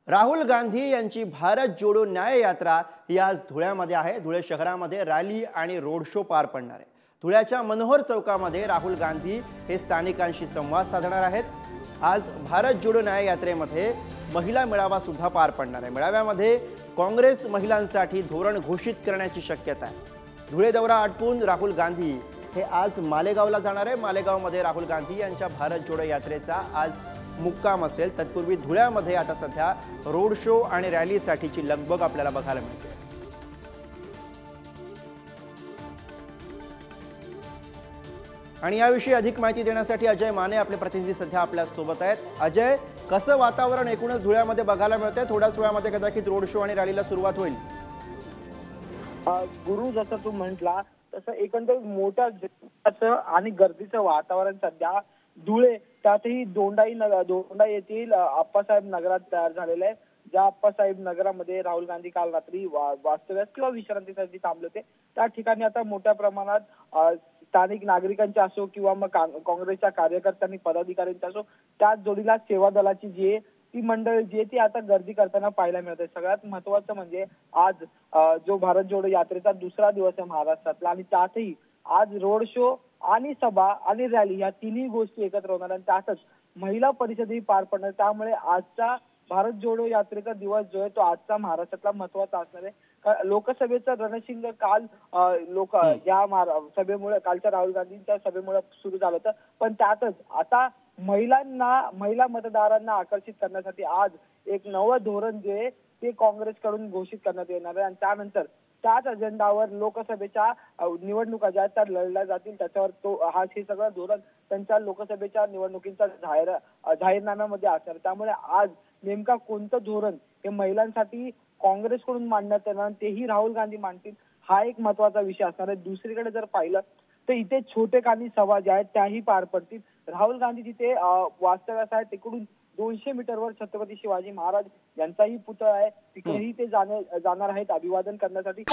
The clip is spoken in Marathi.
राहुल गांधी यांची भारत जोडो न्याय यात्रा ही आज धुळ्यामध्ये आहे। धुळे शहरामध्ये रॅली आणि रोड शो पार पडणार आहे। धुळ्याच्या मनोहर चौकामध्ये राहुल गांधी हे स्थानिकांशी संवाद साधणार आहेत। आज भारत जोडो न्याय यात्रेमध्ये महिला मेळावा सुद्धा पार पडणार आहे। मेळाव्यामध्ये काँग्रेस महिलांसाठी धोरण घोषित करण्याची शक्यता आहे। धुळे दौरा आटपून राहुल गांधी हे आज मालेगावला जाणार आहे। मालेगावमध्ये राहुल गांधी यांच्या भारत जोडो यात्रेचा आज मुक्काम असेल। तत्पूर्वी धुळ्यामध्ये आता सध्या रोड शो आणि रॅलीसाठीची लगबग आपल्याला बघायला मिळते। आणि याविषयी अधिक माहिती देण्यासाठी अजय माने आपले प्रतिनिधी सध्या आपल्या सोबत आहेत। अजय, कसं वातावरण एकूणच धुळ्यामध्ये बघायला मिळतंय? थोड्याच वेळामध्ये कदाचित रोड शो आणि रॅलीला सुरुवात होईल। गुरु, जसं तू म्हटला तसं एकंदरीत मोठ्या आणि गर्दीचं वातावरण सध्या धुळे त्यातही दोंडा येथील आप्पासाहेब नगरात तयार झालेलं आहे। ज्या आप्पासाहेब नगरामध्ये राहुल गांधी काल रात्री वास्तव्यास किंवा विश्रांतीसाठी थांबले होते, त्या ठिकाणी आता मोठ्या प्रमाणात स्थानिक नागरिकांच्या असो किंवा मग काँग्रेसच्या कार्यकर्त्यांनी पदाधिकाऱ्यांच्या असो, त्याच जोडीला सेवा दलाची जी ती मंडळी जी ती आता गर्दी करताना पाहायला मिळते। सगळ्यात महत्त्वाचं म्हणजे आज जो भारत जोडो यात्रेचा दुसरा दिवस आहे महाराष्ट्रातला, आणि त्यातही आज रोड शो आणि सभा आणि रॅली या तिन्ही गोष्टी एकत्र होणार आणि त्यातच महिला परिषदही पार पडणार। त्यामुळे आजचा भारत जोडो यात्रेचा दिवस जो आहे तो आजचा महाराष्ट्रातला महत्त्वाचा असणार आहे। लोकसभेचं रणशिंग काल या सभेमुळे, कालच्या राहुल गांधींच्या सभेमुळे सुरू झालं होतं, पण त्यातच आता महिला मतदारांना आकर्षित करण्यासाठी आज एक नवं धोरण जे ते काँग्रेसकडून घोषित करण्यात येणार आहे। आणि त्यानंतर त्याच अजेंडावर लोकसभेच्या निवडणुका ज्या त्या लढल्या जातील त्याच्यावर हे सगळं धोरण त्यांच्या लोकसभेच्या निवडणुकींच्या जाहीरनाम्यामध्ये असणार। त्यामुळे आज नेमका कोणतं धोरण हे महिलांसाठी काँग्रेसकडून मांडण्यात येणार तेही राहुल गांधी मांडतील, हा एक महत्त्वाचा विषय असणार आहे। दुसरीकडे जर पाहिलं तर इथे छोटेखानी सभा ज्या आहेत त्याही पार पडतील। राहुल गांधी जिथे वास्तव्यास आहे तिकडून 200 मीटरवर छत्रपती शिवाजी महाराज यांचाही पुतळा आहे, तिकडेही ते जाणार आहेत अभिवादन करण्यासाठी।